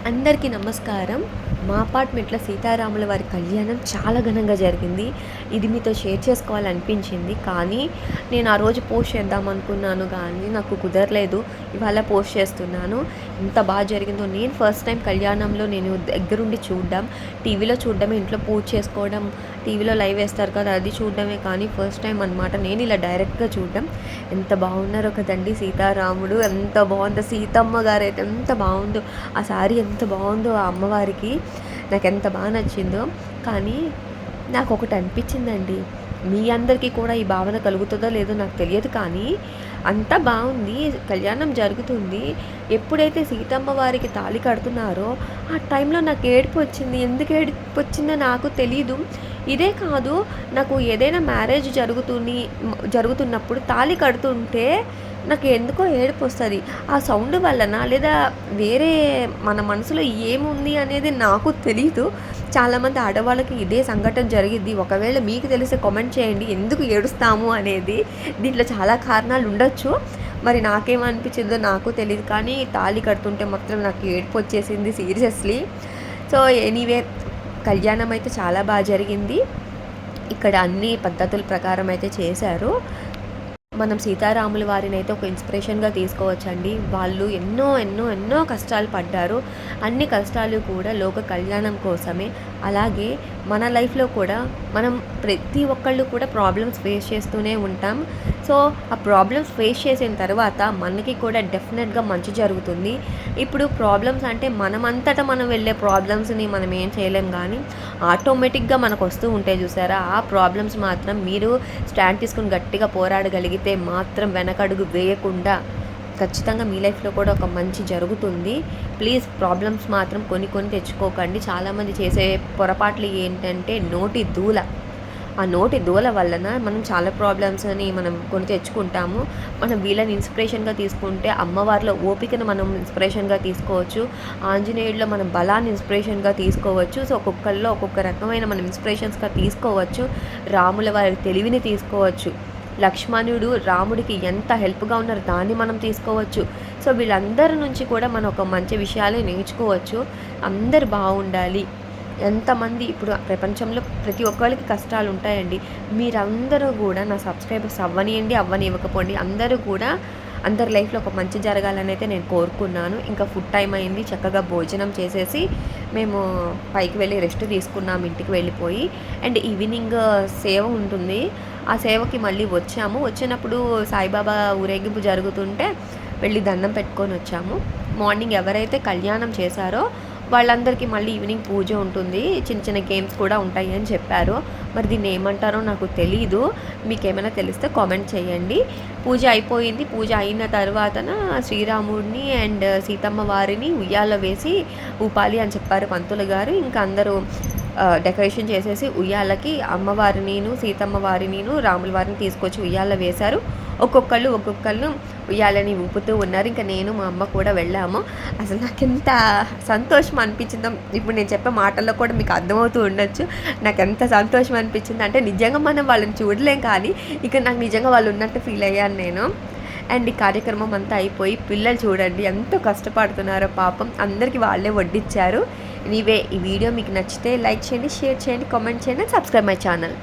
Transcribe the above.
అందరికీ నమస్కారం. మా అపార్ట్మెంట్లో సీతారాముల వారి కళ్యాణం చాలా ఘనంగా జరిగింది. ఇది మీతో షేర్ చేసుకోవాలనిపించింది, కానీ నేను ఆ రోజు పోస్ట్ చేద్దాం అనుకున్నాను కానీ నాకు కుదరలేదు. ఇవాళ పోస్ట్ చేస్తున్నాను. ఎంత బాగా జరిగిందో. నేను ఫస్ట్ టైం కళ్యాణంలో నేను దగ్గరుండి చూడడం, టీవీలో చూడడమే, ఇంట్లో పూజ చేసుకోవడం, టీవీలో లైవ్ వేస్తారు కదా అది చూడడమే, కానీ ఫస్ట్ టైం అనమాట నేను ఇలా డైరెక్ట్గా చూడడం. ఎంత బాగున్నారో కదండి సీతారాముడు, ఎంత బాగుందో. సీతమ్మ గారు అయితే ఎంత బాగుందో, ఆ శారీ ఎంత బాగుందో, ఆ అమ్మవారికి నాకు ఎంత బాగా నచ్చిందో. కానీ నాకు ఒకటి అనిపించిందండి, మీ అందరికీ కూడా ఈ భావన కలుగుతుందో లేదో నాకు తెలియదు, కానీ అంత బాగుంది. కళ్యాణం జరుగుతుంది, ఎప్పుడైతే సీతమ్మ వారికి తాళి కడుతున్నారో ఆ టైంలో నాకు ఏడుపు వచ్చింది. ఎందుకు ఏడుపు వచ్చిందో నాకు తెలీదు. ఇదే కాదు, నాకు ఏదైనా మ్యారేజ్ జరుగుతున్నప్పుడు తాళి కడుతుంటే నాకు ఎందుకో ఏడుపు వస్తుంది. ఆ సౌండ్ వలన లేదా వేరే మన మనసులో ఏముంది అనేది నాకు తెలీదు. చాలామంది ఆడవాళ్ళకి ఇదే సంఘటన జరిగిద్ది. ఒకవేళ మీకు తెలిసి కామెంట్ చేయండి ఎందుకు ఏడుస్తాము అనేది. దీంట్లో చాలా కారణాలు ఉండొచ్చు, మరి నాకేమనిపించిందో నాకు తెలియదు, కానీ తాళి కడుతుంటే మాత్రం నాకు ఏడుపు వచ్చేసింది సీరియస్లీ. సో ఎనీవే, కళ్యాణం అయితే చాలా బాగా జరిగింది. ఇక్కడ అన్ని పద్ధతుల ప్రకారం అయితే చేశారు. మనం సీతారాముల వారిని అయితే ఒక ఇన్స్పిరేషన్గా తీసుకోవచ్చండి. వాళ్ళు ఎన్నో ఎన్నో ఎన్నో కష్టాలు పడ్డారు. అన్ని కష్టాలు కూడా లోక కళ్యాణం కోసమే. అలాగే మన లైఫ్లో కూడా మనం ప్రతి ఒక్కళ్ళు కూడా ప్రాబ్లమ్స్ ఫేస్ చేస్తూనే ఉంటాం. సో ఆ ప్రాబ్లమ్స్ ఫేస్ చేసిన తర్వాత మనకి కూడా డెఫినెట్గా మంచి జరుగుతుంది. ఇప్పుడు ప్రాబ్లమ్స్ అంటే మనమంతటా మనం వెళ్ళే ప్రాబ్లమ్స్ని మనం ఏం చేయలేం, కానీ ఆటోమేటిక్గా మనకు వస్తూ ఉంటాయి చూసారా. ఆ ప్రాబ్లమ్స్ మాత్రం మీరు స్టాండ్ తీసుకుని గట్టిగా పోరాడగలిగితే మాత్రం వెనకడుగు వేయకుండా ఖచ్చితంగా మీ లైఫ్లో కూడా ఒక మంచి జరుగుతుంది. ప్లీజ్ ప్రాబ్లమ్స్ మాత్రం కొన్ని తెచ్చుకోకండి. చాలామంది చేసే పొరపాట్లు ఏంటంటే నోటి దూల. ఆ నోటి దూల వలన మనం చాలా ప్రాబ్లమ్స్ని మనం కొని తెచ్చుకుంటాము. మనం వీళ్ళని ఇన్స్పిరేషన్గా తీసుకుంటే అమ్మవారిలో ఓపికను మనం ఇన్స్పిరేషన్గా తీసుకోవచ్చు. ఆంజనేయుడిలో మనం బలాన్ని ఇన్స్పిరేషన్గా తీసుకోవచ్చు. సో ఒక్కొక్కరిలో ఒక్కొక్క రకమైన మనం ఇన్స్పిరేషన్స్గా తీసుకోవచ్చు. రాముల వారి తెలివిని తీసుకోవచ్చు. లక్ష్మణుడు రాముడికి ఎంత హెల్ప్గా ఉన్నారు దాన్ని మనం తీసుకోవచ్చు. సో వీళ్ళందరి నుంచి కూడా మనం ఒక మంచి విషయాలే నేర్చుకోవచ్చు. అందరు బాగుండాలి. ఎంతమంది ఇప్పుడు ప్రపంచంలో ప్రతి ఒక్కరికి కష్టాలు ఉంటాయండి. మీరందరూ కూడా నా సబ్స్క్రైబర్స్ అవ్వనివ్వకపోండి, అందరూ కూడా అందరి లైఫ్లో ఒక మంచి జరగాలని అయితే నేను కోరుకున్నాను. ఇంకా ఫుడ్ టైం అయింది, చక్కగా భోజనం చేసేసి మేము పైకి వెళ్ళి రెస్ట్ తీసుకున్నాము ఇంటికి వెళ్ళిపోయి. అండ్ ఈవినింగ్ సేవ ఉంటుంది, ఆ సేవకి మళ్ళీ వచ్చినప్పుడు సాయిబాబా ఊరేగింపు జరుగుతుంటే వెళ్ళి దండం పెట్టుకొని వచ్చాము. మార్నింగ్ ఎవరైతే కళ్యాణం చేశారో వాళ్ళందరికీ మళ్ళీ ఈవినింగ్ పూజ ఉంటుంది, చిన్న చిన్న గేమ్స్ కూడా ఉంటాయి అని చెప్పారు. మరి దీన్ని ఏమంటారో నాకు తెలీదు, మీకు ఏమైనా తెలిస్తే కామెంట్ చేయండి. పూజ అయిపోయింది. పూజ అయిన తర్వాతన శ్రీరాముడిని అండ్ సీతమ్మ వారిని ఉయ్యాల వేసి ఊపాలి అని చెప్పారు పంతులు గారు. ఇంకా అందరూ డెకరేషన్ చేసేసి ఉయ్యాలకి అమ్మవారినిను సీతమ్మ వారినిను రాముల వారిని తీసుకొచ్చి ఉయ్యాల వేశారు. ఒక్కొక్కళ్ళు ఉయ్యాలని ఊపుతూ ఉన్నారు. ఇంకా నేను మా అమ్మ కూడా వెళ్ళాము. అసలు నాకు ఎంత సంతోషం అనిపించిందో ఇప్పుడు నేను చెప్పే మాటల్లో కూడా మీకు అర్థమవుతూ ఉండొచ్చు. నాకు ఎంత సంతోషం అనిపించింది అంటే నిజంగా మనం వాళ్ళని చూడలేం, కానీ ఇక నాకు నిజంగా వాళ్ళు ఉన్నట్టు ఫీల్ అయ్యాను నేను. అండ్ ఈ కార్యక్రమం అంతా అయిపోయి పిల్లలు చూడండి ఎంతో కష్టపడుతున్నారో పాపం, అందరికీ వాళ్ళే వడ్డిచ్చారు. ఈ వీడియో మీకు నచ్చితే లైక్ చేయండి, షేర్ చేయండి, కామెంట్ చేయండి, సబ్స్క్రైబ్ మై ఛానల్.